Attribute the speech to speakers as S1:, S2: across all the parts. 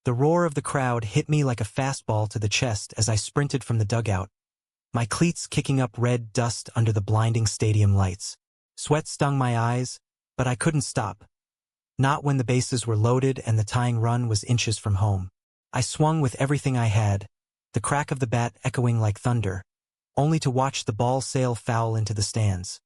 S1: The roar of the crowd hit me like a fastball to the chest as I sprinted from the dugout, my cleats kicking up red dust under the blinding stadium lights. Sweat stung my eyes, but I couldn't stop. Not when the bases were loaded and the tying run was inches from home. I swung with everything I had, the crack of the bat echoing like thunder, only to watch the ball sail foul into the stands,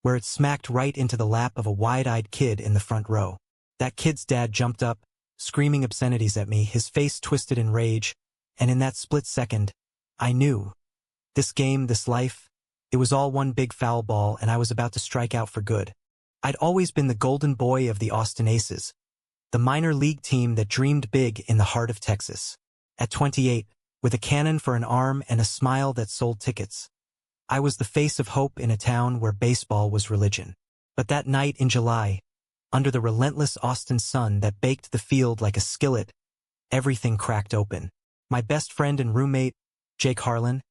S1: where it smacked right into the lap of a wide-eyed kid in the front row. That kid's dad jumped up, screaming obscenities at me, his face twisted in rage, and in that split second, I knew. This game, this life, it was all one big foul ball, and I was about to strike out for good. I'd always been the golden boy of the Austin Aces, the minor league team that dreamed big in the heart of Texas. At 28, with a cannon for an arm and a smile that sold tickets, I was the face of hope in a town where baseball was religion. But that night in July, under the relentless Austin sun that baked the field like a skillet, everything cracked open. My best friend and roommate, Jake Harlan,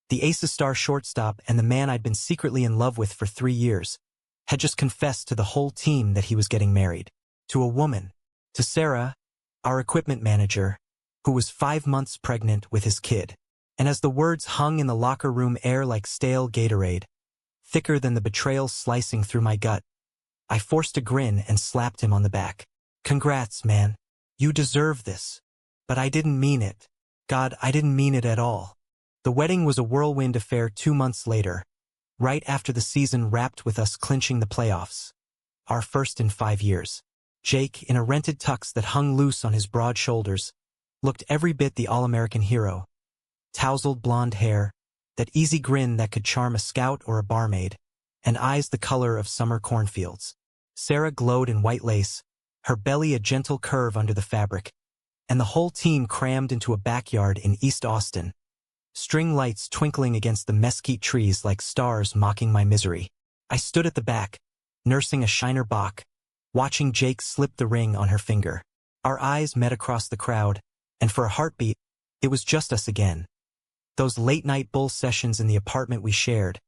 S1: the Aces star shortstop and the man I'd been secretly in love with for 3 years, had just confessed to the whole team that he was getting married. To a woman. To Sarah, our equipment manager, who was 5 months pregnant with his kid. And as the words hung in the locker room air like stale Gatorade, thicker than the betrayal slicing through my gut, I forced a grin and slapped him on the back. Congrats, man. You deserve this. But I didn't mean it. God, I didn't mean it at all. The wedding was a whirlwind affair 2 months later, right after the season wrapped with us clinching the playoffs. Our first in 5 years. Jake, in a rented tux that hung loose on his broad shoulders, looked every bit the all-American hero. Tousled blonde hair, that easy grin that could charm a scout or a barmaid, and eyes the color of summer cornfields. Sarah glowed in white lace, her belly a gentle curve under the fabric, and the whole team crammed into a backyard in East Austin, string lights twinkling against the mesquite trees like stars mocking my misery. I stood at the back, nursing a Shiner Bock, watching Jake slip the ring on her finger. Our eyes met across the crowd, and for a heartbeat, it was just us again. Those late-night bull sessions in the apartment we shared,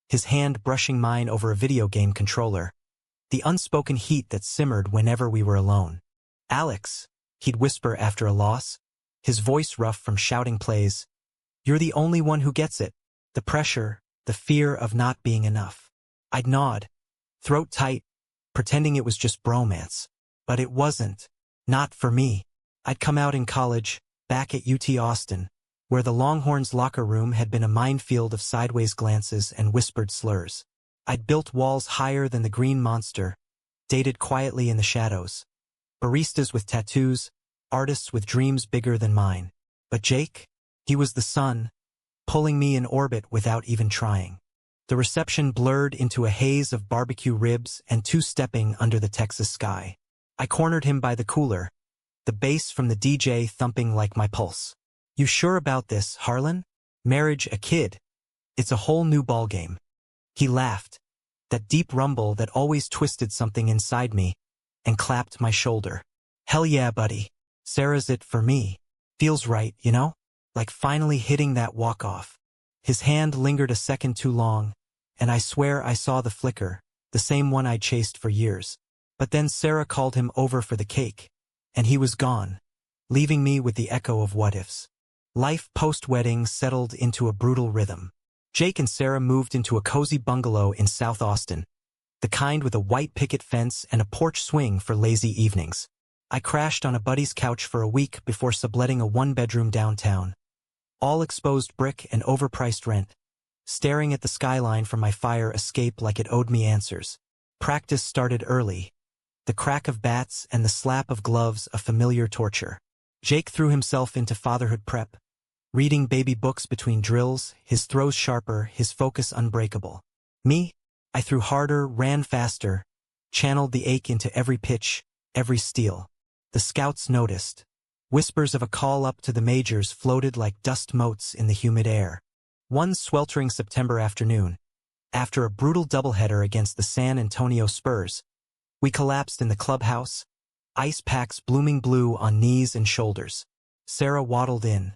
S1: his hand brushing mine over a video game controller, the unspoken heat that simmered whenever we were alone. Alex, he'd whisper after a loss, his voice rough from shouting plays, you're the only one who gets it. The pressure, the fear of not being enough. I'd nod, throat tight, pretending it was just bromance. But it wasn't. Not for me. I'd come out in college, back at UT Austin, where the Longhorns' locker room had been a minefield of sideways glances and whispered slurs. I'd built walls higher than the Green Monster, dated quietly in the shadows. Baristas with tattoos, artists with dreams bigger than mine. But Jake? He was the sun, pulling me in orbit without even trying. The reception blurred into a haze of barbecue ribs and two-stepping under the Texas sky. I cornered him by the cooler, the bass from the DJ thumping like my pulse. You sure about this, Harlan? Marriage, a kid. It's a whole new ballgame. He laughed, that deep rumble that always twisted something inside me, and clapped my shoulder. Hell yeah, buddy. Sarah's it for me. Feels right, you know? Like finally hitting that walk-off. His hand lingered a second too long, and I swear I saw the flicker, the same one I'd chased for years. But then Sarah called him over for the cake, and he was gone, leaving me with the echo of what-ifs. Life post-wedding settled into a brutal rhythm. Jake and Sarah moved into a cozy bungalow in South Austin, the kind with a white picket fence and a porch swing for lazy evenings. I crashed on a buddy's couch for a week before subletting a one-bedroom downtown. All exposed brick and overpriced rent, staring at the skyline from my fire escape like it owed me answers. Practice started early, the crack of bats and the slap of gloves a familiar torture. Jake threw himself into fatherhood prep, reading baby books between drills, his throws sharper, his focus unbreakable. Me? I threw harder, ran faster, channeled the ache into every pitch, every steal. The scouts noticed. Whispers of a call up to the majors floated like dust motes in the humid air. One sweltering September afternoon, after a brutal doubleheader against the San Antonio Spurs, we collapsed in the clubhouse, ice packs blooming blue on knees and shoulders. Sarah waddled in.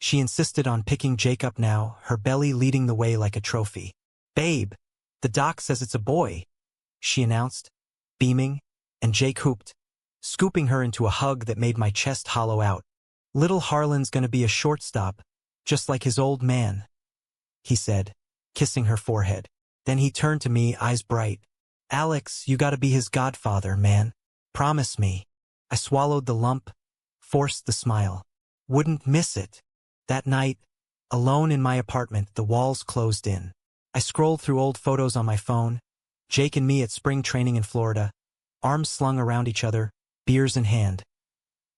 S1: She insisted on picking Jake up now, her belly leading the way like a trophy. Babe, the doc says it's a boy, she announced, beaming, and Jake hooped, scooping her into a hug that made my chest hollow out. "Little Harlan's gonna be a shortstop, just like his old man," he said, kissing her forehead. Then he turned to me, eyes bright. "Alex, you gotta be his godfather, man. Promise me." I swallowed the lump, forced the smile. Wouldn't miss it. That night, alone in my apartment, the walls closed in. I scrolled through old photos on my phone. Jake and me at spring training in Florida, arms slung around each other, beers in hand.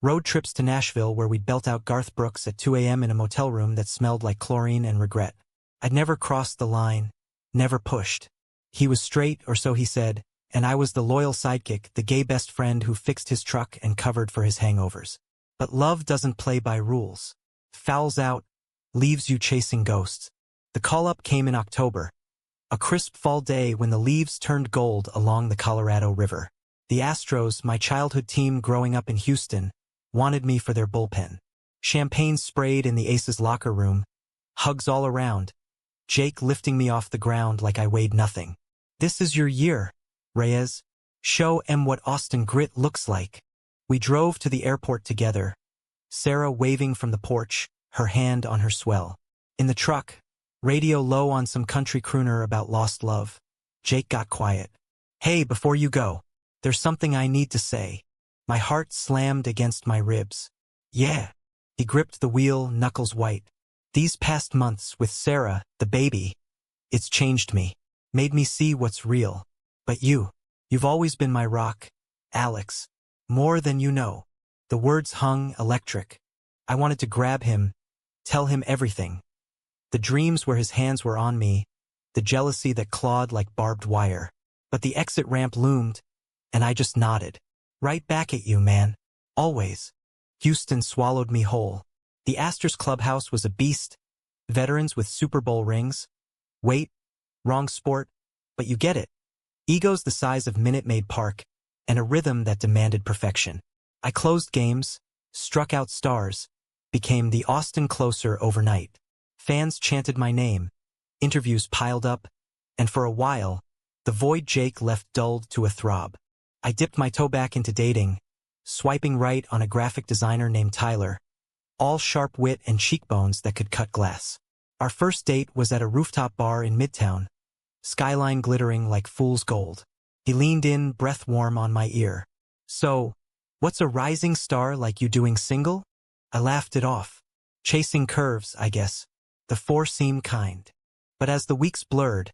S1: Road trips to Nashville where we'd belt out Garth Brooks at 2 a.m. in a motel room that smelled like chlorine and regret. I'd never crossed the line, never pushed. He was straight, or so he said, and I was the loyal sidekick, the gay best friend who fixed his truck and covered for his hangovers. But love doesn't play by rules. Fouls out, leaves you chasing ghosts. The call-up came in October, a crisp fall day when the leaves turned gold along the Colorado River. The Astros, my childhood team growing up in Houston, wanted me for their bullpen. Champagne sprayed in the Aces locker room, hugs all around, Jake lifting me off the ground like I weighed nothing. "This is your year, Reyes. Show 'em what Austin grit looks like." We drove to the airport together, Sarah waving from the porch, her hand on her swell. In the truck, radio low on some country crooner about lost love. Jake got quiet. "Hey, before you go, there's something I need to say." My heart slammed against my ribs. "Yeah." He gripped the wheel, knuckles white. "These past months with Sarah, the baby, it's changed me, made me see what's real. But you've always been my rock, Alex. More than you know." The words hung electric. I wanted to grab him, tell him everything. The dreams where his hands were on me, the jealousy that clawed like barbed wire. But the exit ramp loomed, and I just nodded. "Right back at you, man. Always." Houston swallowed me whole. The Astros clubhouse was a beast. Veterans with Super Bowl rings. Wait, wrong sport, but you get it. Egos the size of Minute Maid Park, and a rhythm that demanded perfection. I closed games, struck out stars, became the Austin closer overnight. Fans chanted my name, interviews piled up, and for a while, the void Jake left dulled to a throb. I dipped my toe back into dating, swiping right on a graphic designer named Tyler, all sharp wit and cheekbones that could cut glass. Our first date was at a rooftop bar in Midtown, skyline glittering like fool's gold. He leaned in, breath warm on my ear. "So, what's a rising star like you doing single?" I laughed it off. "Chasing curves, I guess." The four seemed kind. But as the weeks blurred,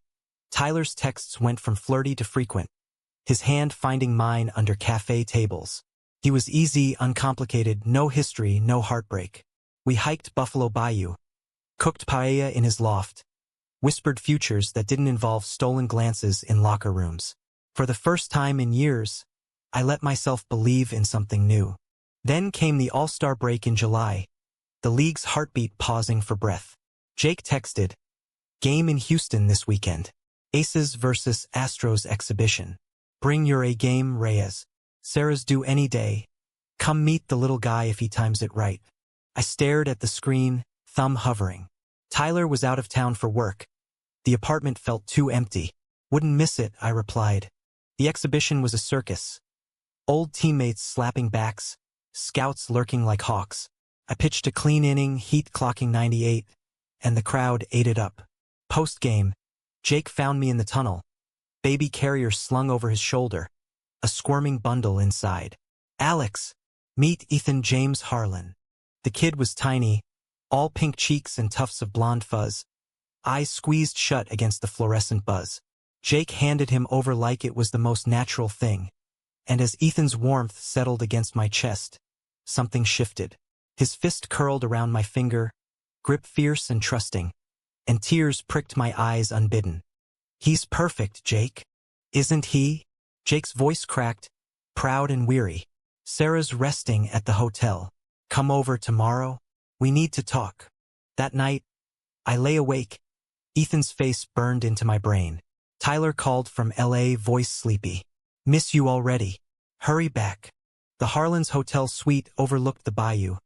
S1: Tyler's texts went from flirty to frequent, his hand finding mine under cafe tables. He was easy, uncomplicated, no history, no heartbreak. We hiked Buffalo Bayou, cooked paella in his loft, whispered futures that didn't involve stolen glances in locker rooms. For the first time in years, I let myself believe in something new. Then came the All-Star break in July, the league's heartbeat pausing for breath. Jake texted, "Game in Houston this weekend. Aces versus Astros exhibition. Bring your A-game, Reyes. Sarah's due any day. Come meet the little guy if he times it right." I stared at the screen, thumb hovering. Tyler was out of town for work. The apartment felt too empty. "Wouldn't miss it," I replied. The exhibition was a circus. Old teammates slapping backs, scouts lurking like hawks. I pitched a clean inning, heat clocking 98, and the crowd ate it up. Post-game, Jake found me in the tunnel, baby carrier slung over his shoulder, a squirming bundle inside. "Alex, meet Ethan James Harlan." The kid was tiny, all pink cheeks and tufts of blonde fuzz, eyes squeezed shut against the fluorescent buzz. Jake handed him over like it was the most natural thing. And as Ethan's warmth settled against my chest, something shifted. His fist curled around my finger, grip fierce and trusting, and tears pricked my eyes unbidden. "He's perfect, Jake. Isn't he?" Jake's voice cracked, proud and weary. "Sarah's resting at the hotel. Come over tomorrow. We need to talk." That night, I lay awake. Ethan's face burned into my brain. Tyler called from LA, voice sleepy. "Miss you already. Hurry back." The Harlan's hotel suite overlooked the bayou,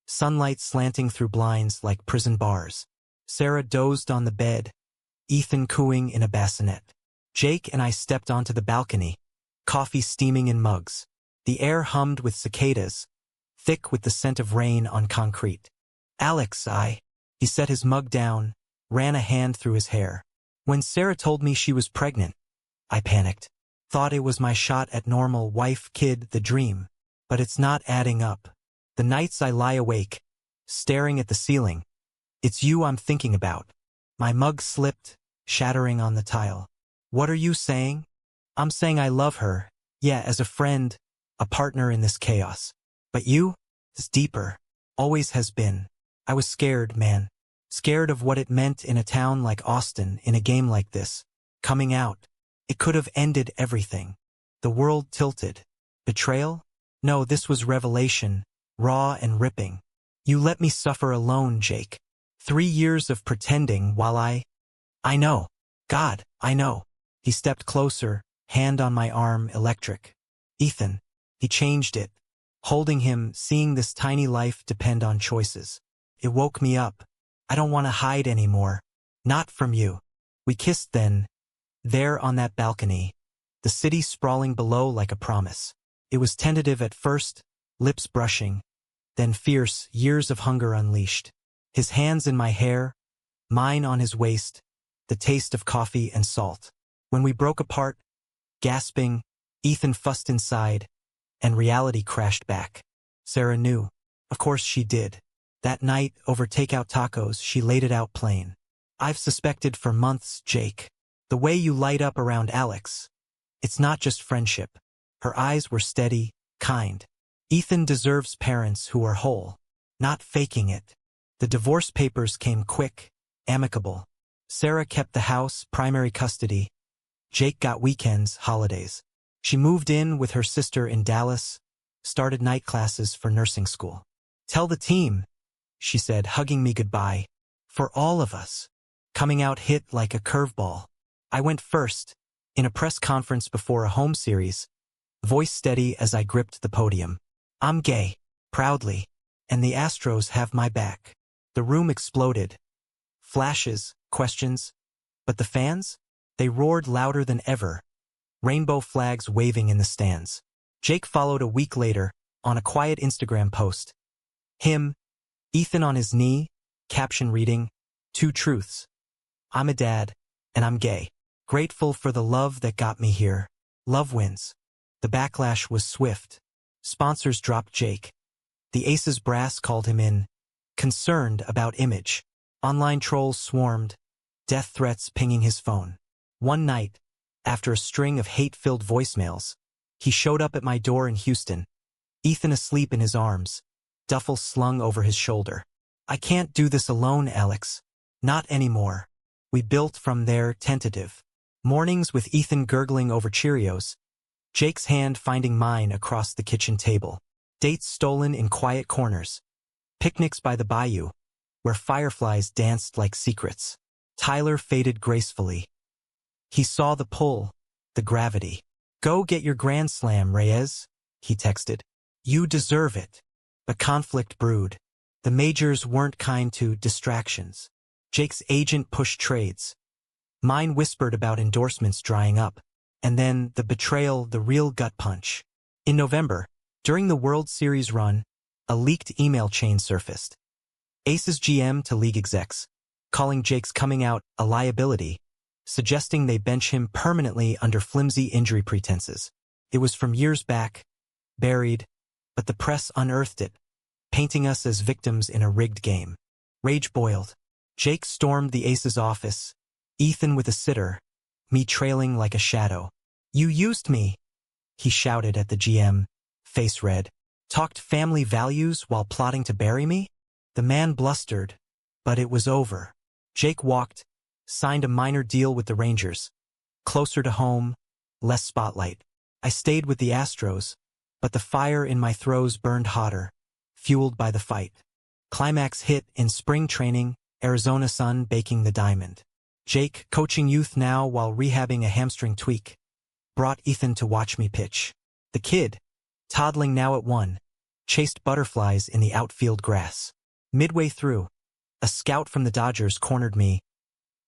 S1: sunlight slanting through blinds like prison bars. Sarah dozed on the bed, Ethan cooing in a bassinet. Jake and I stepped onto the balcony, coffee steaming in mugs. The air hummed with cicadas, thick with the scent of rain on concrete. Alex, he set his mug down, ran a hand through his hair. When Sarah told me she was pregnant, I panicked. Thought it was my shot at normal wife, kid, the dream. But it's not adding up. The nights I lie awake, staring at the ceiling. It's you I'm thinking about. My mug slipped, shattering on the tile. What are you saying? I'm saying I love her. Yeah, as a friend, a partner in this chaos. But you? It's deeper. Always has been. I was scared, man. Scared of what it meant in a town like Austin, in a game like this. Coming out. It could have ended everything. The world tilted. Betrayal? No, this was revelation, raw and ripping. You let me suffer alone, Jake. 3 years of pretending while I know. God, I know. He stepped closer, hand on my arm, electric. Ethan. He changed it. Holding him, seeing this tiny life depend on choices. It woke me up. I don't want to hide anymore. Not from you. We kissed then, there on that balcony. The city sprawling below like a promise. It was tentative at first, lips brushing. Then fierce, years of hunger unleashed. His hands in my hair, mine on his waist, the taste of coffee and salt. When we broke apart, gasping, Ethan fussed inside, and reality crashed back. Sarah knew. Of course she did. That night, over takeout tacos, she laid it out plain. I've suspected for months, Jake. The way you light up around Alex. It's not just friendship. Her eyes were steady, kind. Ethan deserves parents who are whole, not faking it. The divorce papers came quick, amicable. Sarah kept the house, primary custody. Jake got weekends, holidays. She moved in with her sister in Dallas, started night classes for nursing school. Tell the team, she said, hugging me goodbye. For all of us. Coming out hit like a curveball. I went first, in a press conference before a home series, voice steady as I gripped the podium. I'm gay, proudly, and the Astros have my back. The room exploded. Flashes, questions. But the fans? They roared louder than ever. Rainbow flags waving in the stands. Jake followed a week later, on a quiet Instagram post. Him, Ethan on his knee, caption reading, 2 truths. I'm a dad, and I'm gay. Grateful for the love that got me here. Love wins. The backlash was swift. Sponsors dropped Jake. The Aces brass called him in, concerned about image. Online trolls swarmed, death threats pinging his phone. One night, after a string of hate-filled voicemails, he showed up at my door in Houston, Ethan asleep in his arms, duffel slung over his shoulder. I can't do this alone, Alex. Not anymore. We built from there, tentative. Mornings with Ethan gurgling over Cheerios, Jake's hand finding mine across the kitchen table. Dates stolen in quiet corners. Picnics by the bayou, where fireflies danced like secrets. Tyler faded gracefully. He saw the pull, the gravity. Go get your grand slam, Reyes, he texted. You deserve it. But conflict brewed. The majors weren't kind to distractions. Jake's agent pushed trades. Mine whispered about endorsements drying up. And then the betrayal, the real gut punch. In November, during the World Series run, a leaked email chain surfaced. Aces GM to league execs, calling Jake's coming out a liability, suggesting they bench him permanently under flimsy injury pretenses. It was from years back, buried, but the press unearthed it, painting us as victims in a rigged game. Rage boiled. Jake stormed the Aces office, Ethan with a sitter, me trailing like a shadow. You used me, he shouted at the GM, face red. Talked family values while plotting to bury me? The man blustered, but it was over. Jake walked, signed a minor deal with the Rangers. Closer to home, less spotlight. I stayed with the Astros, but the fire in my throes burned hotter, fueled by the fight. Climax hit in spring training, Arizona sun baking the diamond. Jake, coaching youth now while rehabbing a hamstring tweak, brought Ethan to watch me pitch. The kid, toddling now at 1, chased butterflies in the outfield grass. Midway through, a scout from the Dodgers cornered me.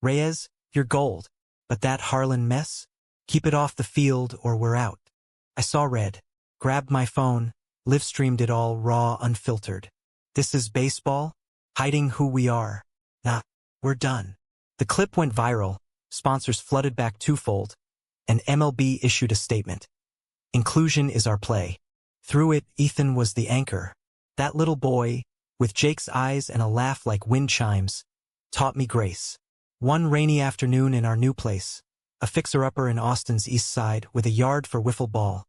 S1: Reyes, you're gold, but that Harlan mess? Keep it off the field or we're out. I saw red. Grabbed my phone, live streamed it all raw, unfiltered. This is baseball? Hiding who we are. Nah, we're done. The clip went viral, sponsors flooded back twofold, and MLB issued a statement. Inclusion is our play. Through it, Ethan was the anchor. That little boy, with Jake's eyes and a laugh like wind chimes, taught me grace. One rainy afternoon in our new place, a fixer-upper in Austin's east side with a yard for wiffle ball.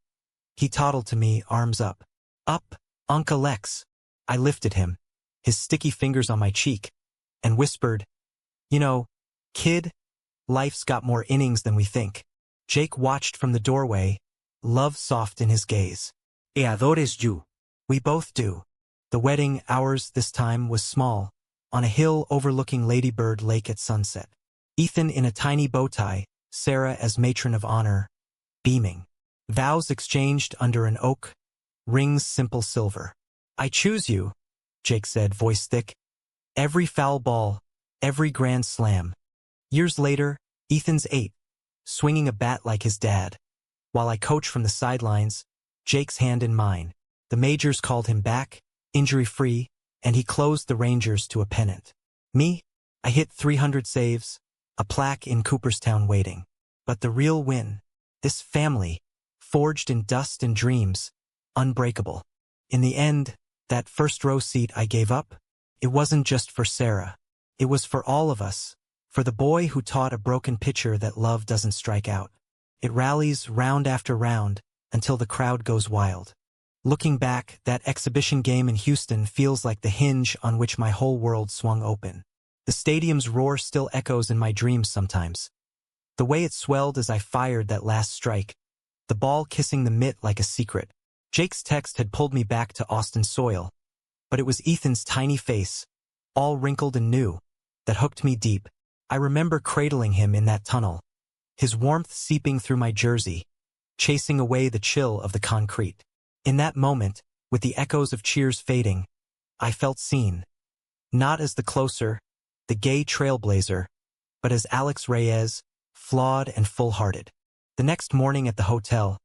S1: He toddled to me, arms up. Up, Uncle Lex. I lifted him, his sticky fingers on my cheek, and whispered, "You know, kid, life's got more innings than we think." Jake watched from the doorway, love soft in his gaze. "E adores you." We both do. The wedding, ours this time, was small, on a hill overlooking Lady Bird Lake at sunset. Ethan in a tiny bow tie, Sarah as matron of honor, beaming. Vows exchanged under an oak, rings simple silver. "I choose you," Jake said, voice thick. "Every foul ball, every grand slam." Years later, Ethan's 8, swinging a bat like his dad. While I coach from the sidelines, Jake's hand in mine. The majors called him back, injury-free, and he closed the Rangers to a pennant. Me, I hit 300 saves, a plaque in Cooperstown waiting. But the real win, this family, forged in dust and dreams, unbreakable. In the end, that first row seat I gave up, it wasn't just for Sarah. It was for all of us, for the boy who taught a broken pitcher that love doesn't strike out. It rallies round after round until the crowd goes wild. Looking back, that exhibition game in Houston feels like the hinge on which my whole world swung open. The stadium's roar still echoes in my dreams sometimes. The way it swelled as I fired that last strike, the ball kissing the mitt like a secret. Jake's text had pulled me back to Austin soil, but it was Ethan's tiny face, all wrinkled and new, that hooked me deep. I remember cradling him in that tunnel, his warmth seeping through my jersey, chasing away the chill of the concrete. In that moment, with the echoes of cheers fading, I felt seen. Not as the closer, the gay trailblazer, but as Alex Reyes, flawed and full-hearted. The next morning at the hotel,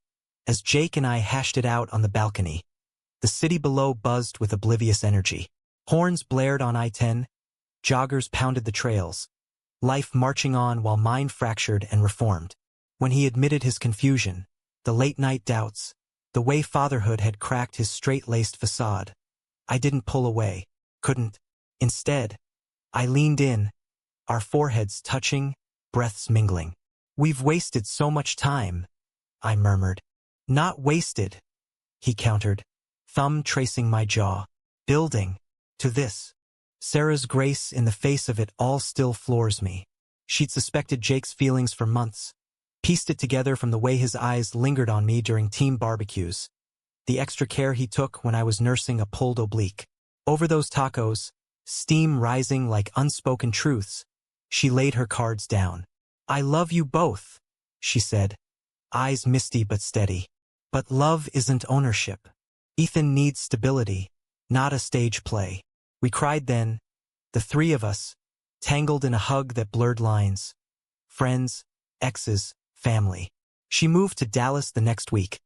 S1: as Jake and I hashed it out on the balcony, the city below buzzed with oblivious energy. Horns blared on I-10, joggers pounded the trails, life marching on while mine fractured and reformed. When he admitted his confusion, the late-night doubts, the way fatherhood had cracked his straight-laced facade, I didn't pull away, couldn't. Instead, I leaned in, our foreheads touching, breaths mingling. "We've wasted so much time," I murmured. "Not wasted," he countered, thumb tracing my jaw. "Building to this." Sarah's grace in the face of it all still floors me. She'd suspected Jake's feelings for months, pieced it together from the way his eyes lingered on me during team barbecues, the extra care he took when I was nursing a pulled oblique. Over those tacos, steam rising like unspoken truths, she laid her cards down. "I love you both," she said, eyes misty but steady. "But love isn't ownership. Ethan needs stability, not a stage play." We cried then, the three of us, tangled in a hug that blurred lines. Friends, exes, family. She moved to Dallas the next week,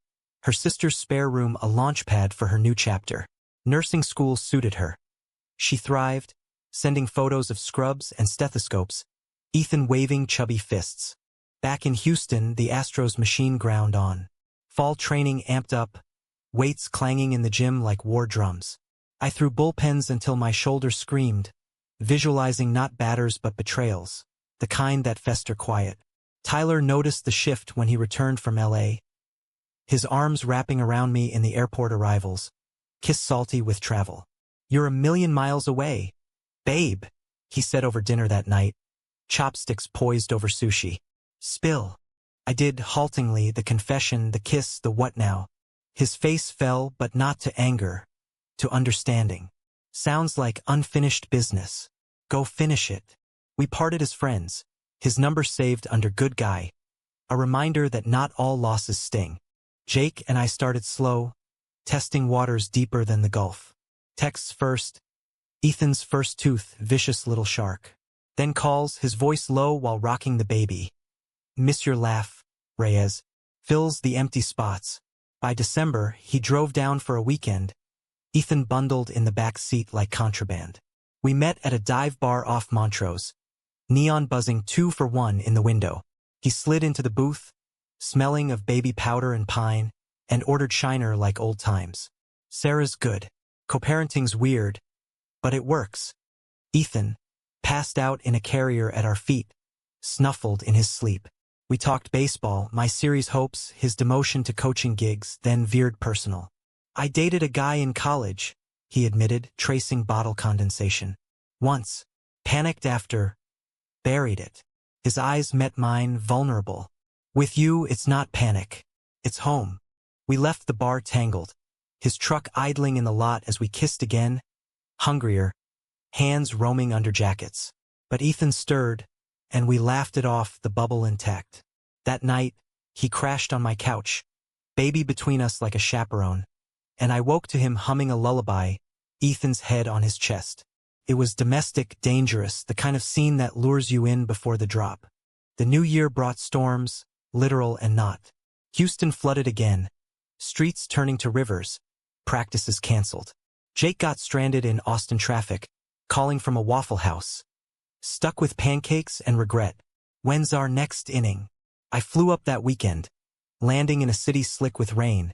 S1: her sister's spare room a launchpad for her new chapter. Nursing school suited her. She thrived, sending photos of scrubs and stethoscopes, Ethan waving chubby fists. Back in Houston, the Astros machine ground on. Fall training amped up, weights clanging in the gym like war drums. I threw bullpens until my shoulders screamed, visualizing not batters but betrayals, the kind that fester quiet. Tyler noticed the shift when he returned from LA, his arms wrapping around me in the airport arrivals, kiss salty with travel. "You're a million miles away, babe," he said over dinner that night, chopsticks poised over sushi. "Spill." I did, haltingly, the confession, the kiss, the what now. His face fell, but not to anger, to understanding. "Sounds like unfinished business. Go finish it." We parted as friends, his number saved under good guy, a reminder that not all losses sting. Jake and I started slow, testing waters deeper than the Gulf. Texts first, Ethan's first tooth, vicious little shark. Then calls, his voice low while rocking the baby. "Miss your laugh, Reyes. Fills the empty spots." By December, he drove down for a weekend, Ethan bundled in the back seat like contraband. We met at a dive bar off Montrose, neon buzzing 2 for 1 in the window. He slid into the booth, smelling of baby powder and pine, and ordered Shiner like old times. Sarah's good. Co-parenting's weird, but it works. Ethan, passed out in a carrier at our feet, snuffled in his sleep. We talked baseball, my series hopes, his demotion to coaching gigs, then veered personal. I dated a guy in college, he admitted, tracing bottle condensation. Once, panicked after, buried it. His eyes met mine, vulnerable. With you, it's not panic. It's home. We left the bar tangled, his truck idling in the lot as we kissed again, hungrier, hands roaming under jackets. But Ethan stirred, and we laughed it off, the bubble intact. That night, he crashed on my couch, baby between us like a chaperone, and I woke to him humming a lullaby, Ethan's head on his chest. It was domestic, dangerous, the kind of scene that lures you in before the drop. The new year brought storms, literal and not. Houston flooded again, streets turning to rivers, practices canceled. Jake got stranded in Austin traffic, calling from a Waffle House. Stuck with pancakes and regret. When's our next inning? I flew up that weekend, landing in a city slick with rain,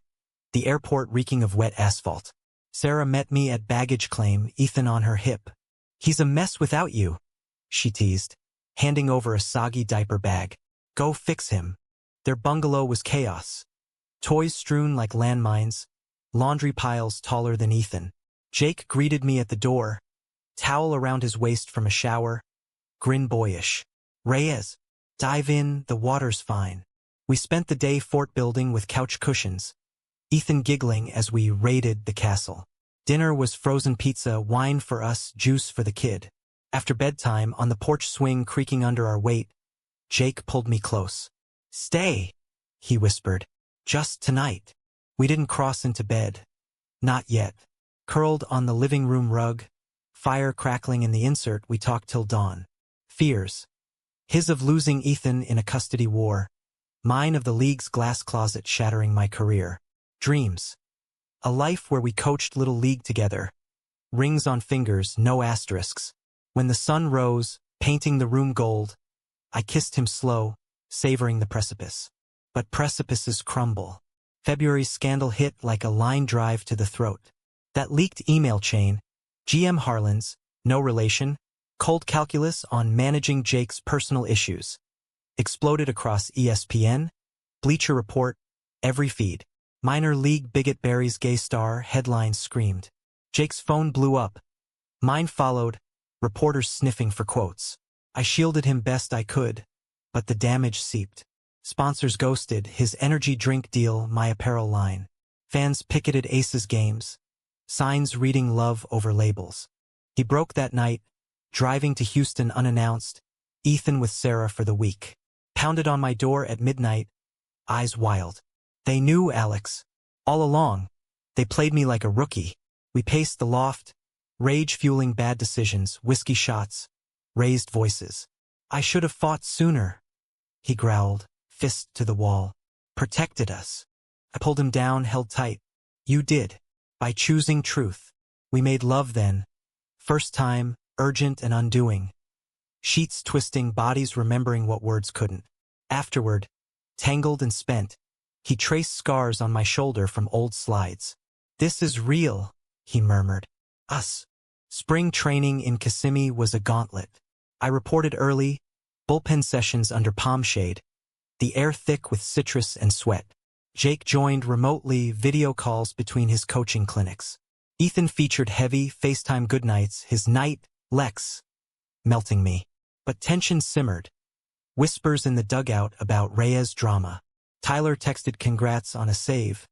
S1: the airport reeking of wet asphalt. Sarah met me at baggage claim, Ethan on her hip. He's a mess without you, she teased, handing over a soggy diaper bag. Go fix him. Their bungalow was chaos. Toys strewn like landmines, laundry piles taller than Ethan. Jake greeted me at the door, towel around his waist from a shower, grin boyish. Reyes, dive in, the water's fine. We spent the day fort building with couch cushions, Ethan giggling as we raided the castle. Dinner was frozen pizza, wine for us, juice for the kid. After bedtime, on the porch swing creaking under our weight, Jake pulled me close. Stay, he whispered. Just tonight. We didn't cross into bed. Not yet. Curled on the living room rug, fire crackling in the insert, we talked till dawn. Fears. His of losing Ethan in a custody war. Mine of the league's glass closet shattering my career. Dreams. A life where we coached little league together. Rings on fingers, no asterisks. When the sun rose, painting the room gold, I kissed him slow, savoring the precipice. But precipices crumble. February's scandal hit like a line drive to the throat. That leaked email chain, GM Harlan's, no relation, cold calculus on managing Jake's personal issues, exploded across ESPN, Bleacher Report, every feed. Minor league bigot buries gay star, headlines screamed. Jake's phone blew up. Mine followed, reporters sniffing for quotes. I shielded him best I could, but the damage seeped. Sponsors ghosted, his energy drink deal, my apparel line. Fans picketed Aces games, signs reading love over labels. He broke that night, driving to Houston unannounced, Ethan with Sarah for the week. Pounded on my door at midnight, eyes wild. They knew, Alex. All along. They played me like a rookie. We paced the loft, rage-fueling bad decisions, whiskey shots, raised voices. I should have fought sooner, he growled, fist to the wall. Protected us. I pulled him down, held tight. You did. By choosing truth. We made love then. First time, urgent and undoing. Sheets twisting, bodies remembering what words couldn't. Afterward, tangled and spent, he traced scars on my shoulder from old slides. This is real, he murmured. Us. Spring training in Kissimmee was a gauntlet. I reported early, bullpen sessions under palm shade, the air thick with citrus and sweat. Jake joined remotely, video calls between his coaching clinics. Ethan featured heavy FaceTime goodnights, his night, Lex, melting me. But tension simmered. Whispers in the dugout about Reyes drama. Tyler texted congrats on a save.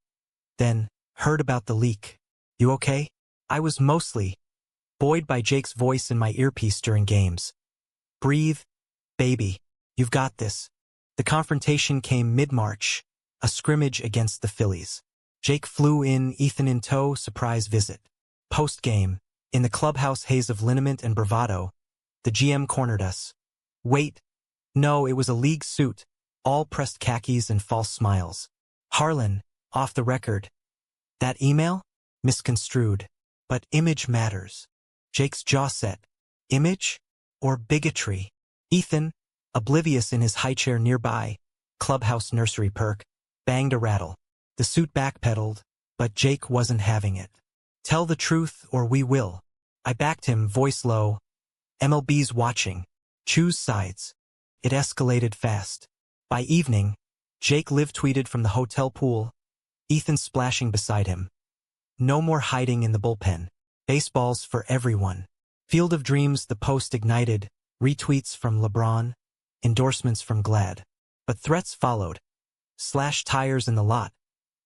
S1: Then, heard about the leak. You okay? I was mostly buoyed by Jake's voice in my earpiece during games. Breathe, baby. You've got this. The confrontation came mid-March, a scrimmage against the Phillies. Jake flew in, Ethan in tow, surprise visit. Post-game, in the clubhouse haze of liniment and bravado, the GM cornered us. Wait. No, it was a league suit, all pressed khakis and false smiles. Harlan, Off the record. That email? Misconstrued. But image matters. Jake's jaw set. Image? Or bigotry? Ethan, oblivious in his high chair nearby, clubhouse nursery perk, banged a rattle. The suit backpedaled, but Jake wasn't having it. Tell the truth or we will. I backed him, voice low. MLB's watching. Choose sides. It escalated fast. By evening, Jake live tweeted from the hotel pool, Ethan splashing beside him. No more hiding in the bullpen. Baseballs for everyone. Field of Dreams, the post ignited, retweets from LeBron, endorsements from Glad. But threats followed. Slash tires in the lot.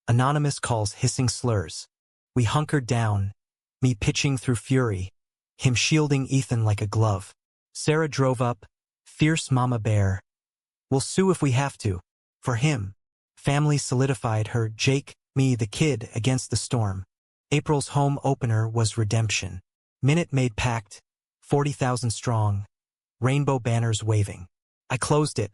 S1: Anonymous calls hissing slurs. We hunkered down, me pitching through fury, him shielding Ethan like a glove. Sarah drove up, fierce mama bear. We'll sue if we have to. For him. Family solidified her, Jake, me the kid, against the storm. April's home opener was redemption. Minute Maid packed, 40,000 strong. Rainbow banners waving. I closed it.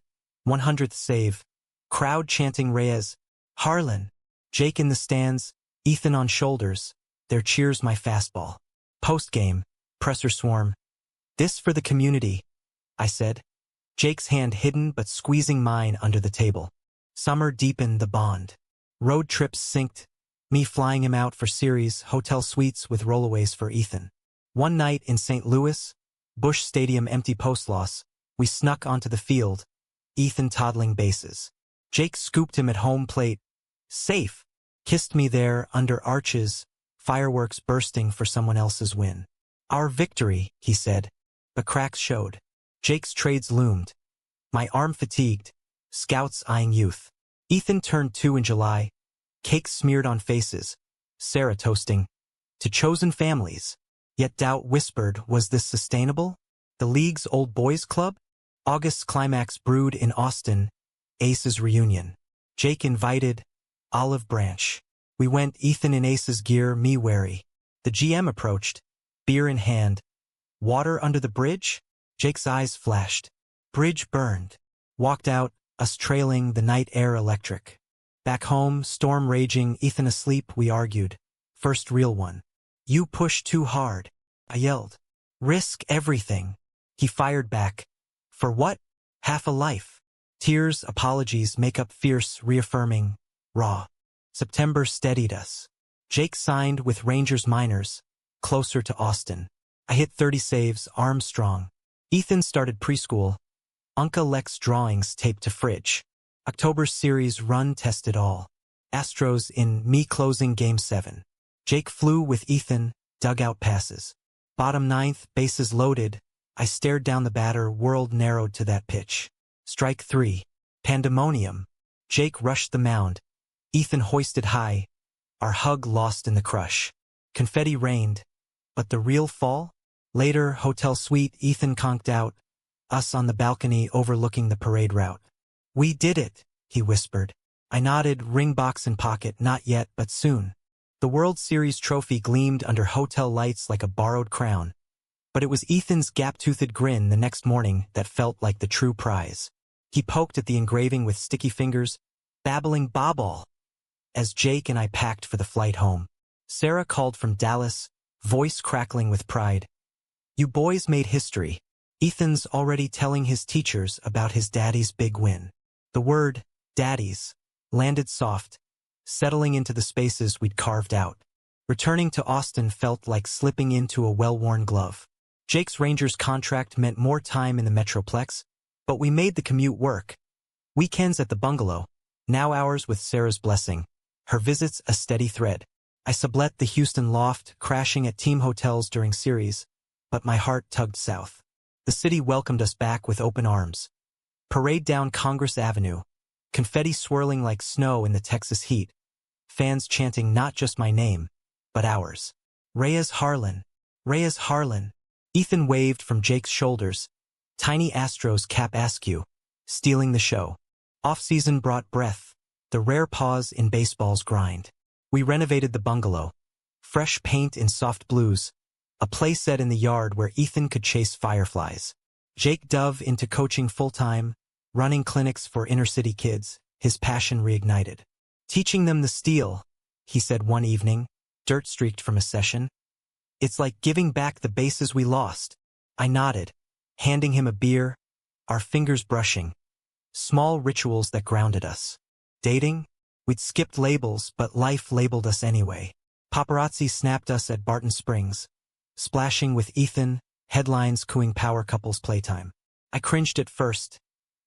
S1: 100th save. Crowd chanting Reyes. Harlan. Jake in the stands, Ethan on shoulders. Their cheers my fastball. Post-game, presser swarm. This for the community, I said. Jake's hand hidden but squeezing mine under the table. Summer deepened the bond. Road trips synced, me flying him out for series, hotel suites with rollaways for Ethan. One night in St. Louis, Busch Stadium empty post loss, we snuck onto the field, Ethan toddling bases. Jake scooped him at home plate. Safe. Kissed me there under arches, fireworks bursting for someone else's win. Our victory, he said. But cracks showed. Jake's trades loomed. My arm fatigued. Scouts eyeing youth. Ethan turned 2 in July. Cake smeared on faces. Sarah toasting. To chosen families. Yet doubt whispered, was this sustainable? The league's old boys club? August's climax brewed in Austin. Aces reunion. Jake invited. Olive branch. We went, Ethan in Ace's gear, me wary. The GM approached. Beer in hand. Water under the bridge? Jake's eyes flashed. Bridge burned. Walked out, us trailing, the night air electric. Back home, storm raging, Ethan asleep, we argued. First real one. You push too hard. I yelled. Risk everything. He fired back. For what? Half a life. Tears, apologies, make up fierce, reaffirming. Raw. September steadied us. Jake signed with Rangers minors, closer to Austin. I hit 30 saves, arms strong. Ethan started preschool. Unca Lex drawings taped to fridge. October series run tested all. Astros in me closing game 7. Jake flew with Ethan, dugout passes. Bottom 9th, bases loaded. I stared down the batter, world narrowed to that pitch. Strike 3. Pandemonium. Jake rushed the mound. Ethan hoisted high. Our hug lost in the crush. Confetti rained. But the real fall? Later, hotel suite, Ethan conked out. Us on the balcony overlooking the parade route. We did it, he whispered. I nodded, ring box in pocket, not yet, but soon. The World Series trophy gleamed under hotel lights like a borrowed crown. But it was Ethan's gap-toothed grin the next morning that felt like the true prize. He poked at the engraving with sticky fingers, babbling bobble. As Jake and I packed for the flight home, Sarah called from Dallas, voice crackling with pride. You boys made history. Ethan's already telling his teachers about his daddy's big win. The word, daddies, landed soft, settling into the spaces we'd carved out. Returning to Austin felt like slipping into a well-worn glove. Jake's Rangers contract meant more time in the Metroplex, but we made the commute work. Weekends at the bungalow, now ours with Sarah's blessing. Her visits a steady thread. I sublet the Houston loft, crashing at team hotels during series, but my heart tugged south. The city welcomed us back with open arms. Parade down Congress Avenue, confetti swirling like snow in the Texas heat, fans chanting not just my name, but ours. Reyes Harlan. Reyes Harlan. Ethan waved from Jake's shoulders. Tiny Astros cap askew, stealing the show. Off-season brought breath, the rare pause in baseball's grind. We renovated the bungalow. Fresh paint in soft blues. A playset in the yard where Ethan could chase fireflies. Jake dove into coaching full-time, running clinics for inner-city kids, his passion reignited. Teaching them the steal, he said one evening, dirt-streaked from a session. It's like giving back the bases we lost. I nodded, handing him a beer, our fingers brushing. Small rituals that grounded us. Dating? We'd skipped labels, but life labeled us anyway. Paparazzi snapped us at Barton Springs. Splashing with Ethan, headlines cooing power couples playtime. I cringed at first.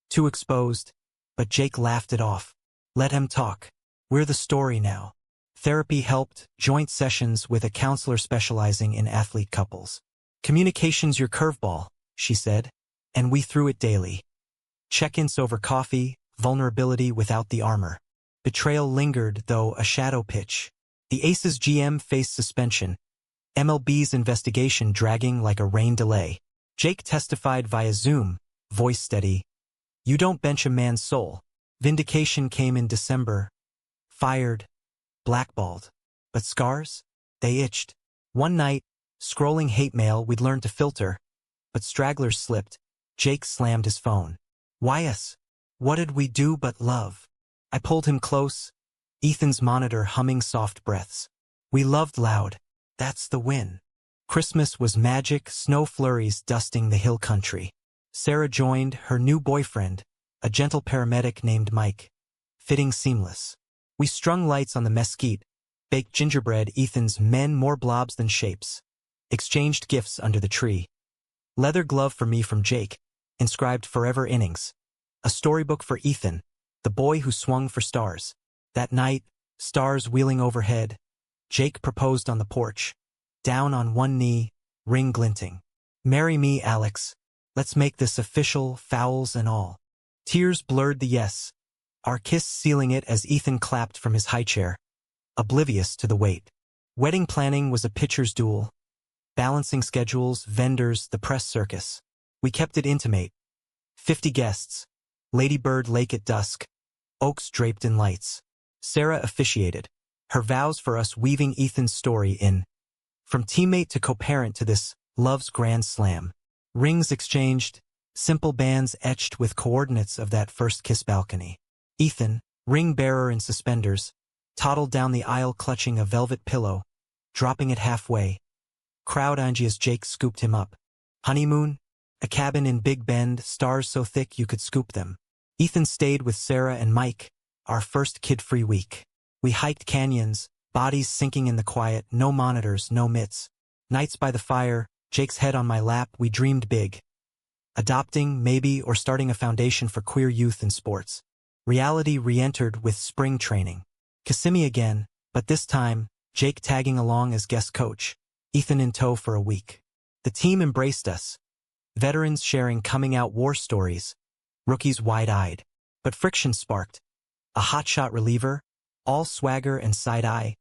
S1: Too exposed. But Jake laughed it off. Let him talk. We're the story now. Therapy helped, joint sessions with a counselor specializing in athlete couples. Communication's your curveball, she said, and we threw it daily. Check-ins over coffee, vulnerability without the armor. Betrayal lingered, though a shadow pitch. The Aces GM faced suspension. MLB's investigation dragging like a rain delay. Jake testified via Zoom, voice steady. You don't bench a man's soul. Vindication came in December. Fired. Blackballed. But scars? They itched. One night, scrolling hate mail we'd learned to filter. But stragglers slipped. Jake slammed his phone. Why us? What did we do but love? I pulled him close. Ethan's monitor humming soft breaths. We loved loud. That's the win. Christmas was magic, snow flurries dusting the hill country. Sarah joined, her new boyfriend, a gentle paramedic named Mike. Fitting seamless. We strung lights on the mesquite, baked gingerbread, Ethan's men more blobs than shapes. Exchanged gifts under the tree. Leather glove for me from Jake, inscribed forever innings. A storybook for Ethan, the boy who swung for stars. That night, stars wheeling overhead, Jake proposed on the porch. Down on one knee, ring glinting. Marry me, Alex. Let's make this official, fouls and all. Tears blurred the yes. Our kiss sealing it as Ethan clapped from his high chair, oblivious to the wait. Wedding planning was a pitcher's duel. Balancing schedules, vendors, the press circus. We kept it intimate. 50 guests. Lady Bird Lake at dusk. Oaks draped in lights. Sarah officiated. Her vows for us weaving Ethan's story in. From teammate to co-parent to this love's grand slam. Rings exchanged. Simple bands etched with coordinates of that first kiss balcony. Ethan, ring bearer in suspenders, toddled down the aisle clutching a velvet pillow, dropping it halfway. Crowd Angie as Jake scooped him up. Honeymoon? A cabin in Big Bend, stars so thick you could scoop them. Ethan stayed with Sarah and Mike, our first kid-free week. We hiked canyons, bodies sinking in the quiet, no monitors, no mitts. Nights by the fire, Jake's head on my lap, we dreamed big. Adopting, maybe, or starting a foundation for queer youth in sports. Reality re-entered with spring training. Kissimmee again, but this time, Jake tagging along as guest coach. Ethan in tow for a week. The team embraced us. Veterans sharing coming-out war stories. Rookies wide-eyed. But friction sparked. A hotshot reliever, all swagger and side-eye,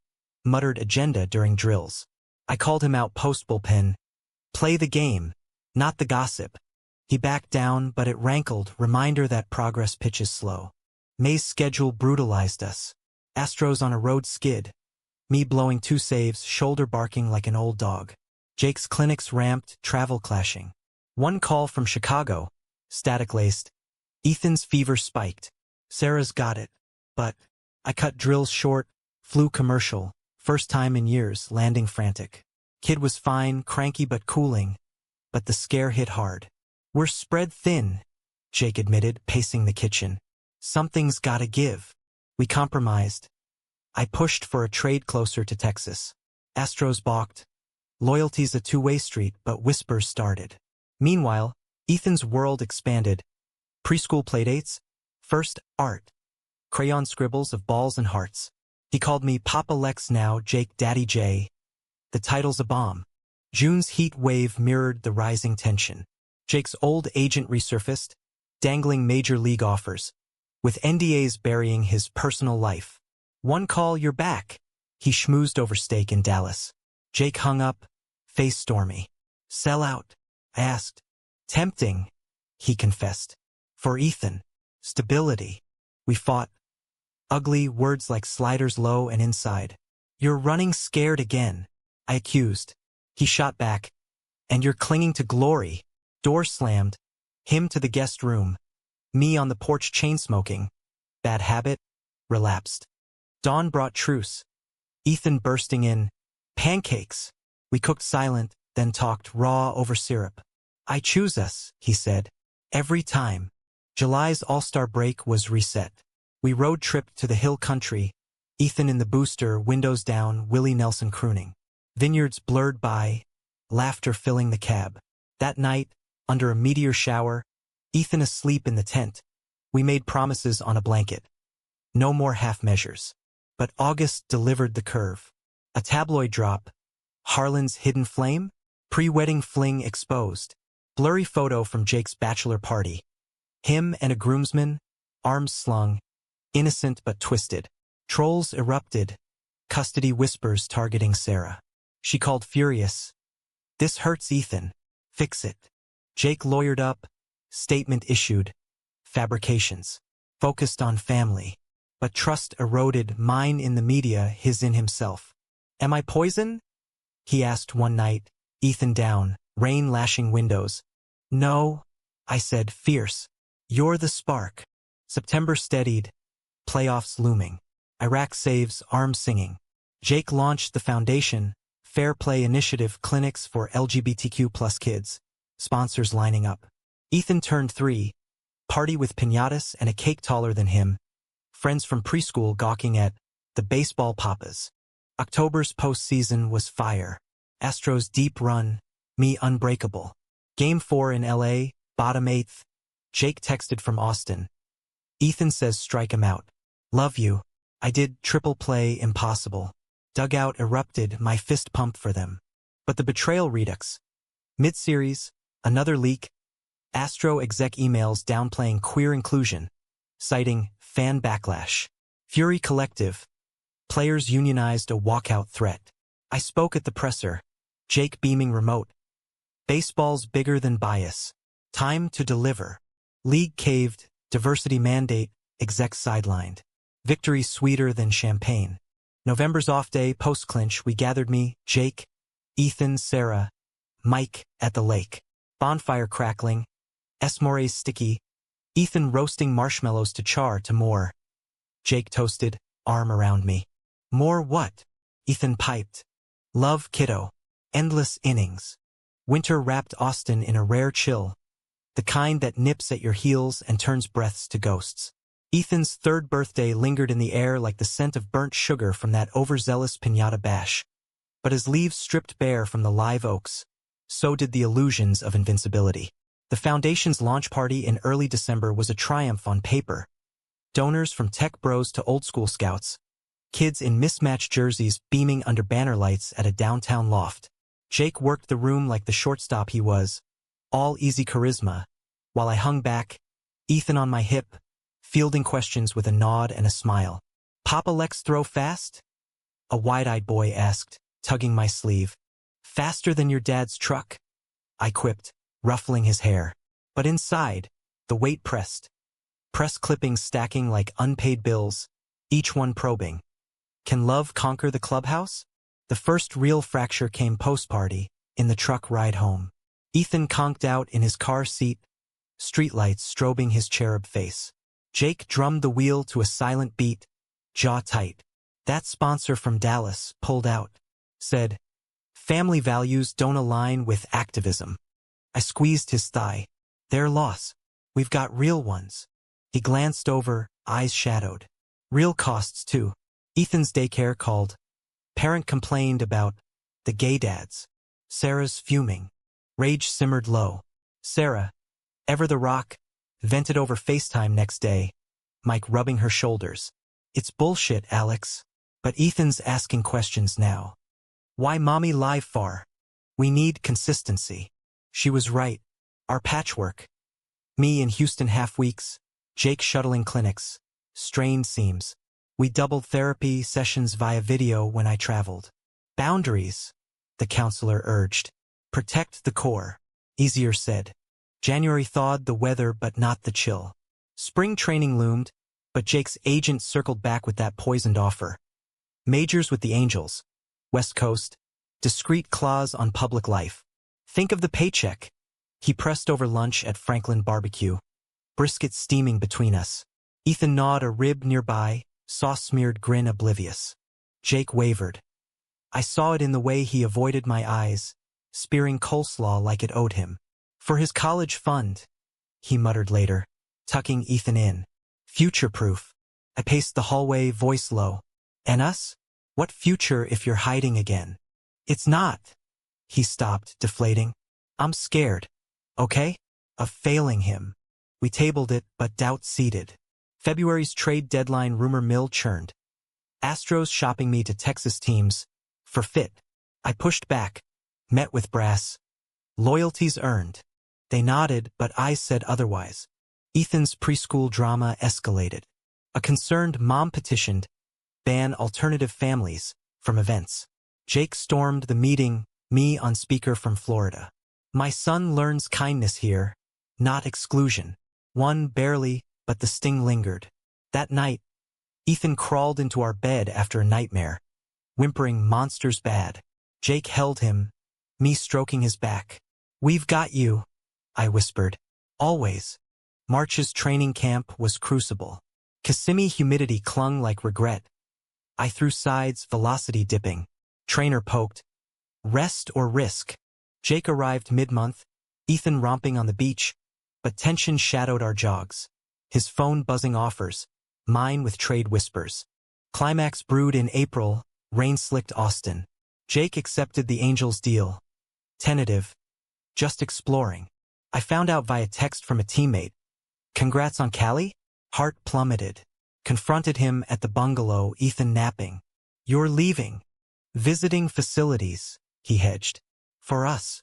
S1: muttered agenda during drills. I called him out post-bullpen. Play the game, not the gossip. He backed down, but it rankled, reminder that progress pitches slow. May's schedule brutalized us. Astros on a road skid. Me blowing 2 saves, shoulder barking like an old dog. Jake's clinics ramped, travel clashing. One call from Chicago, static-laced. Ethan's fever spiked. Sarah's got it. But I cut drills short, flew commercial, first time in years, landing frantic. Kid was fine, cranky but cooling. But the scare hit hard. We're spread thin, Jake admitted, pacing the kitchen. Something's gotta give. We compromised. I pushed for a trade closer to Texas. Astros balked. Loyalty's a two-way street, but whispers started. Meanwhile, Ethan's world expanded. Preschool playdates. First, art. Crayon scribbles of balls and hearts. He called me Papa Lex now, Jake Daddy J. The title's a bomb. June's heat wave mirrored the rising tension. Jake's old agent resurfaced, dangling major league offers, with NDAs burying his personal life. One call, you're back. He schmoozed over steak in Dallas. Jake hung up, face stormy. Sell out, I asked. Tempting, he confessed. For Ethan, stability. We fought. Ugly words like sliders low and inside. You're running scared again, I accused. He shot back. And you're clinging to glory. Door slammed. Him to the guest room. Me on the porch chain-smoking. Bad habit? Relapsed. Dawn brought truce. Ethan bursting in. Pancakes. We cooked silent, then talked raw over syrup. I choose us, he said. Every time. July's all-star break was reset. We road tripped to the hill country, Ethan in the booster, windows down, Willie Nelson crooning. Vineyards blurred by, laughter filling the cab. That night, under a meteor shower, Ethan asleep in the tent. We made promises on a blanket. No more half measures. But August delivered the curve. A tabloid drop. Harlan's hidden flame? Pre-wedding fling exposed. Blurry photo from Jake's bachelor party. Him and a groomsman, arms slung, innocent but twisted. Trolls erupted. Custody whispers targeting Sarah. She called furious. This hurts Ethan. Fix it. Jake lawyered up. Statement issued. Fabrications. Focused on family. But trust eroded, mine in the media, his in himself. Am I poison? He asked one night, Ethan down, rain lashing windows. No, I said, fierce. You're the spark. September steadied. Playoffs looming. Iraq saves, arms singing. Jake launched the foundation, Fair Play Initiative clinics for LGBTQ plus kids. Sponsors lining up. Ethan turned 3. Party with piñatas and a cake taller than him. Friends from preschool gawking at the baseball papas. October's postseason was fire. Astros deep run, me unbreakable. Game 4 in LA, bottom 8th. Jake texted from Austin. Ethan says strike him out. Love you. I did triple play impossible. Dugout erupted, my fist pump for them. But the betrayal redux. Mid-series, another leak. Astro exec emails downplaying queer inclusion. Citing fan backlash. Fury Collective. Players unionized a walkout threat. I spoke at the presser. Jake beaming remote. Baseball's bigger than bias. Time to deliver. League caved, diversity mandate, exec sidelined. Victory sweeter than champagne. November's off day, post-clinch, we gathered me, Jake, Ethan, Sarah, Mike, at the lake. Bonfire crackling. Esmores sticky. Ethan roasting marshmallows to char to more. Jake toasted, arm around me. More what? Ethan piped. Love, kiddo. Endless innings. Winter wrapped Austin in a rare chill. The kind that nips at your heels and turns breaths to ghosts. Ethan's 3rd birthday lingered in the air like the scent of burnt sugar from that overzealous piñata bash. But as leaves stripped bare from the live oaks, so did the illusions of invincibility. The foundation's launch party in early December was a triumph on paper. Donors from tech bros to old school scouts. Kids in mismatched jerseys beaming under banner lights at a downtown loft. Jake worked the room like the shortstop he was. All easy charisma. While I hung back, Ethan on my hip, fielding questions with a nod and a smile. Papa Lex throw fast? A wide-eyed boy asked, tugging my sleeve. Faster than your dad's truck? I quipped, ruffling his hair. But inside, the weight pressed. Press clippings stacking like unpaid bills, each one probing. Can love conquer the clubhouse? The first real fracture came post-party, in the truck ride home. Ethan conked out in his car seat, streetlights strobing his cherub face. Jake drummed the wheel to a silent beat, jaw tight. That sponsor from Dallas pulled out. Said, family values don't align with activism. I squeezed his thigh. Their loss. We've got real ones. He glanced over, eyes shadowed. Real costs, too. Ethan's daycare called. Parent complained about the gay dads. Sarah's fuming. Rage simmered low. Sarah, ever the rock, vented over FaceTime next day, Mike rubbing her shoulders. It's bullshit, Alex. But Ethan's asking questions now. Why mommy live far? We need consistency. She was right. Our patchwork. Me in Houston half weeks, Jake shuttling clinics. Strained seams. We doubled therapy sessions via video when I traveled. Boundaries, the counselor urged. Protect the core. Easier said. January thawed the weather but not the chill. Spring training loomed, but Jake's agent circled back with that poisoned offer. Majors with the Angels. West Coast. Discreet clause on public life. Think of the paycheck. He pressed over lunch at Franklin Barbecue. Brisket steaming between us. Ethan gnawed a rib nearby, sauce-smeared grin oblivious. Jake wavered. I saw it in the way he avoided my eyes, spearing coleslaw like it owed him. For his college fund, he muttered later, tucking Ethan in. Future-proof. I paced the hallway, voice low. And us? What future if you're hiding again? It's not. He stopped, deflating. I'm scared. Okay? Of failing him. We tabled it, but doubt seeded. February's trade deadline rumor mill churned. Astros shopping me to Texas teams. For fit. I pushed back. Met with brass. Loyalties earned. They nodded, but eyes said otherwise. Ethan's preschool drama escalated. A concerned mom petitioned, ban alternative families from events. Jake stormed the meeting, me on speaker from Florida. My son learns kindness here, not exclusion. One barely, but the sting lingered. That night, Ethan crawled into our bed after a nightmare, whimpering monsters bad. Jake held him, me stroking his back. We've got you, I whispered. Always. March's training camp was crucible. Kissimmee humidity clung like regret. I threw sides, velocity dipping. Trainer poked. Rest or risk? Jake arrived mid-month, Ethan romping on the beach, but tension shadowed our jogs. His phone buzzing offers, mine with trade whispers. Climax brewed in April, rain-slicked Austin. Jake accepted the Angels deal. Tentative. Just exploring. I found out via text from a teammate. Congrats on Cali? Heart plummeted. Confronted him at the bungalow, Ethan napping. You're leaving. Visiting facilities, he hedged. For us.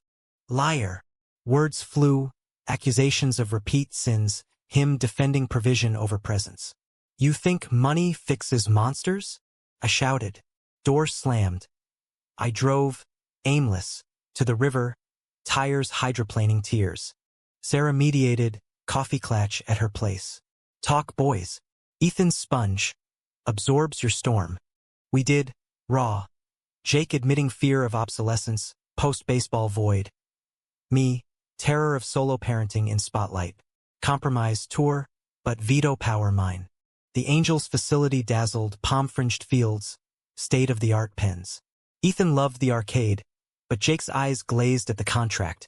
S1: Liar. Words flew, accusations of repeat sins, him defending provision over presence. You think money fixes monsters? I shouted. Door slammed. I drove, aimless, to the river, tires hydroplaning tears. Sarah mediated, coffee clatch at her place. Talk boys. Ethan's sponge. Absorbs your storm. We did, raw. Jake admitting fear of obsolescence, post-baseball void. Me, terror of solo parenting in spotlight. Compromise tour, but veto power mine. The Angels facility dazzled palm-fringed fields, state-of-the-art pens. Ethan loved the arcade, but Jake's eyes glazed at the contract.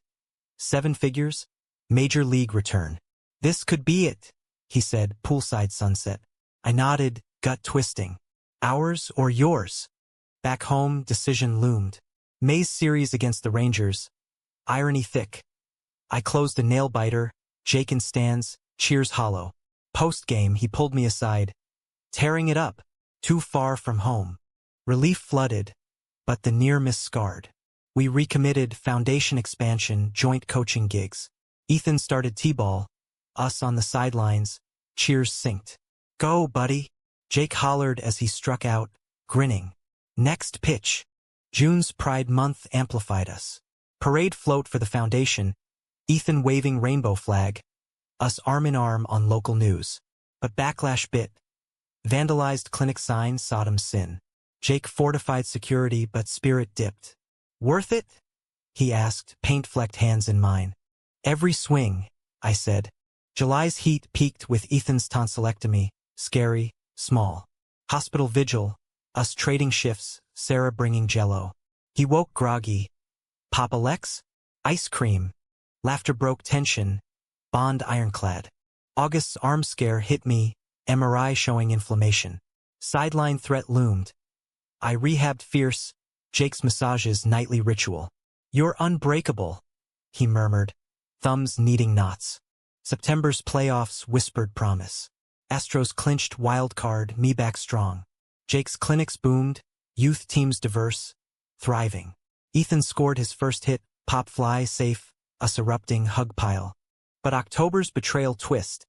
S1: 7 figures? Major league return. This could be it, he said, poolside sunset. I nodded, gut twisting. Ours or yours? Back home, decision loomed. May's series against the Rangers. Irony thick. I closed a nail-biter, Jake in stands, cheers hollow. Post-game, he pulled me aside. Tearing it up. Too far from home. Relief flooded, but the near-miss scarred. We recommitted, foundation expansion, joint coaching gigs. Ethan started T-ball. Us on the sidelines. Cheers synced. Go, buddy. Jake hollered as he struck out, grinning. Next pitch. June's Pride Month amplified us. Parade float for the foundation. Ethan waving rainbow flag. Us arm in arm on local news. But backlash bit. Vandalized clinic sign, Sodom's sin. Jake fortified security, but spirit dipped. Worth it? He asked, paint-flecked hands in mine. Every swing, I said. July's heat peaked with Ethan's tonsillectomy, scary, small. Hospital vigil, us trading shifts, Sarah bringing jello. He woke groggy. Papa Lex? Ice cream. Laughter broke tension. Bond ironclad. August's arm scare hit me, MRI showing inflammation. Sideline threat loomed. I rehabbed fierce, Jake's massages nightly ritual. You're unbreakable, he murmured, thumbs kneading knots. September's playoffs whispered promise. Astros clinched wild card, me back strong. Jake's clinics boomed, youth teams diverse, thriving. Ethan scored his first hit, pop fly safe, us erupting hug pile. But October's betrayal twist.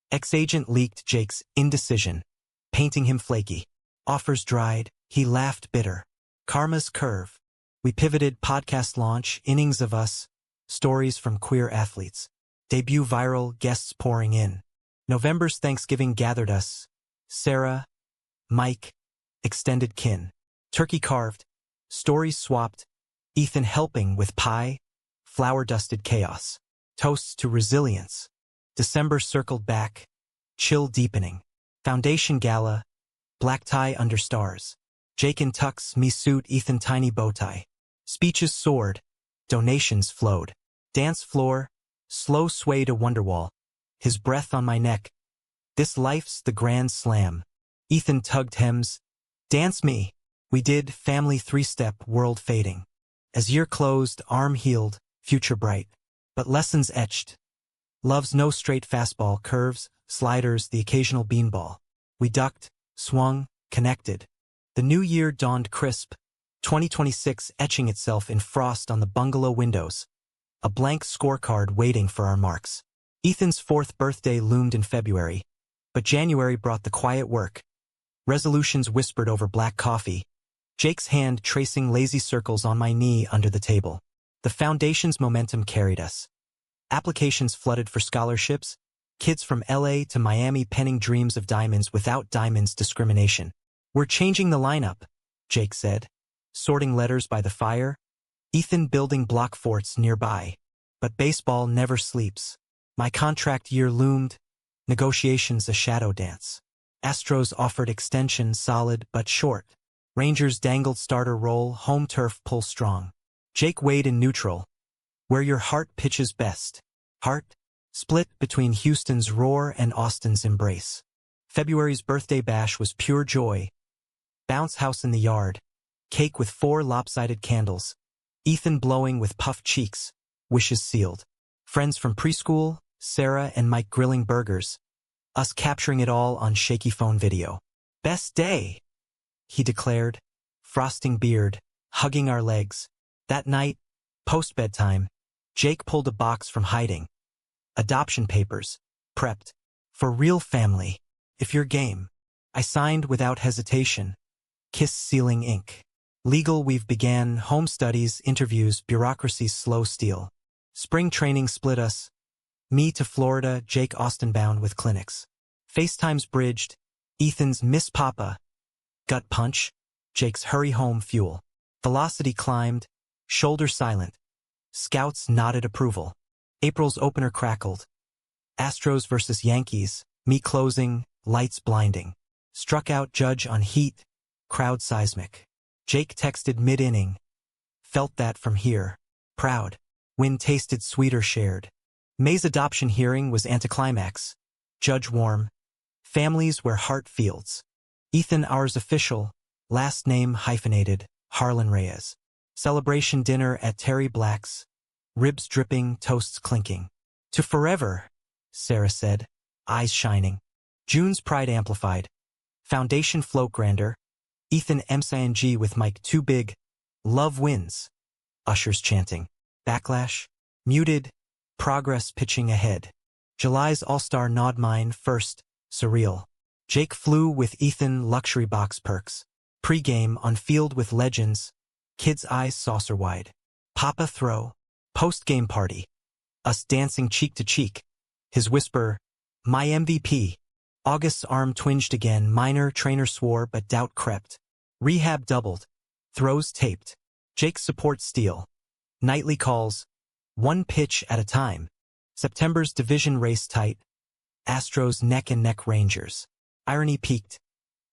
S1: Ex-agent leaked Jake's indecision, painting him flaky. Offers dried, he laughed bitter. Karma's curve. We pivoted, podcast launch, innings of us, stories from queer athletes. Debut viral, guests pouring in. November's Thanksgiving gathered us. Sarah, Mike, extended kin. Turkey carved, stories swapped, Ethan helping with pie, flour-dusted chaos. Toasts to resilience. December circled back, chill deepening. Foundation gala, black tie under stars. Jake in tux, me suit, Ethan tiny bow tie. Speeches soared. Donations flowed. Dance floor, slow sway to Wonderwall. His breath on my neck. This life's the grand slam. Ethan tugged hems. Dance me. We did, family three-step, world fading. As year closed, arm healed, future bright. But lessons etched. Love's no straight fastball, curves, sliders, the occasional beanball. We ducked, swung, connected. The new year dawned crisp, 2026 etching itself in frost on the bungalow windows. A blank scorecard waiting for our marks. Ethan's 4th birthday loomed in February, but January brought the quiet work. Resolutions whispered over black coffee. Jake's hand tracing lazy circles on my knee under the table. The foundation's momentum carried us. Applications flooded for scholarships, kids from LA to Miami penning dreams of diamonds without diamonds discrimination. We're changing the lineup, Jake said, sorting letters by the fire. Ethan building block forts nearby. But baseball never sleeps. My contract year loomed, negotiations a shadow dance. Astros offered extension solid but short. Rangers dangled starter role, home turf pull strong. Jake weighed in neutral. Where your heart pitches best. Heart, split between Houston's roar and Austin's embrace. February's birthday bash was pure joy. Bounce house in the yard. Cake with 4 lopsided candles. Ethan blowing with puffed cheeks. Wishes sealed. Friends from preschool, Sarah and Mike grilling burgers. Us capturing it all on shaky phone video. Best day, he declared, frosting beard, hugging our legs. That night, post-bedtime, Jake pulled a box from hiding. Adoption papers, prepped. For real family, if you're game. I signed without hesitation. Kiss sealing ink. Legal we've began, home studies, interviews, bureaucracy's slow steel. Spring training split us. Me to Florida, Jake Austin bound with clinics. FaceTimes bridged. Ethan's Miss Papa. Gut punch. Jake's hurry home fuel. Velocity climbed. Shoulder silent. Scouts nodded approval. April's opener crackled. Astros versus Yankees. Me closing. Lights blinding. Struck out Judge on heat. Crowd seismic. Jake texted mid-inning. Felt that from here. Proud. Win tasted sweeter shared. May's adoption hearing was anticlimax. Judge warm. Families where heart fields. Ethan ours official. Last name hyphenated. Harlan Reyes. Celebration dinner at Terry Black's. Ribs dripping, toasts clinking. To forever, Sarah said, eyes shining. June's pride amplified. Foundation float grander. Ethan MSING with Mike too big. Love wins. Ushers chanting. Backlash. Muted. Progress pitching ahead. July's all-star nod mine first. Surreal. Jake flew with Ethan luxury box perks. Pre-game on field with legends. Kids' eyes saucer wide. Papa throw. Post-game party. Us dancing cheek to cheek. His whisper. My MVP. August's arm twinged again. Minor trainer swore but doubt crept. Rehab doubled. Throws taped. Jake's support steel. Nightly calls. One pitch at a time. September's division race tight. Astros neck and neck Rangers. Irony peaked.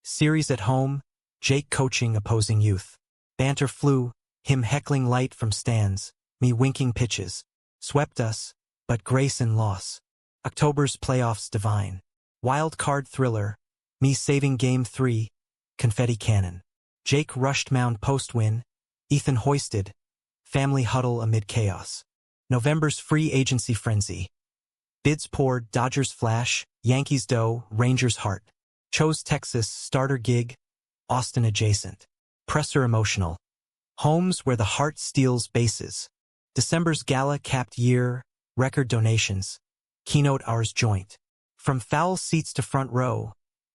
S1: Series at home. Jake coaching opposing youth. Banter flew. Him heckling light from stands. Me winking pitches. Swept us. But grace and loss. October's playoffs divine. Wild card thriller. Me saving game 3. Confetti cannon. Jake rushed mound post-win. Ethan hoisted. Family huddle amid chaos. November's free agency frenzy. Bids poured, Dodgers flash, Yankees dough, Rangers heart. Chose Texas, starter gig, Austin adjacent. Presser emotional. Homes where the heart steals bases. December's gala capped year, record donations. Keynote ours joint. From foul seats to front row.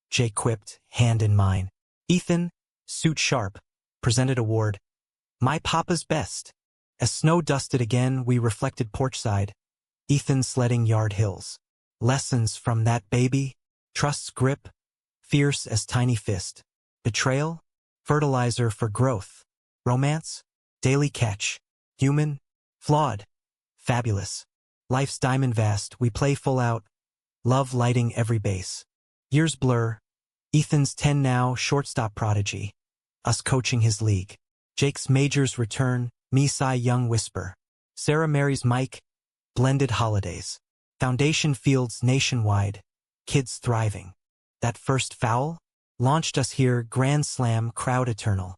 S1: Jake quipped, hand in mine. Ethan, suit sharp, presented award. My papa's best. As snow dusted again, we reflected porchside. Ethan sledding yard hills. Lessons from that baby. Trust's grip. Fierce as tiny fist. Betrayal. Fertilizer for growth. Romance. Daily catch. Human. Flawed. Fabulous. Life's diamond vast, we play full out. Love lighting every base. Years blur. Ethan's 10 now, shortstop prodigy. Us coaching his league. Jake's majors return, me Cy Young whisper. Sarah marries Mike, blended holidays. Foundation fields nationwide, kids thriving. That first foul? Launched us here, grand slam, crowd eternal.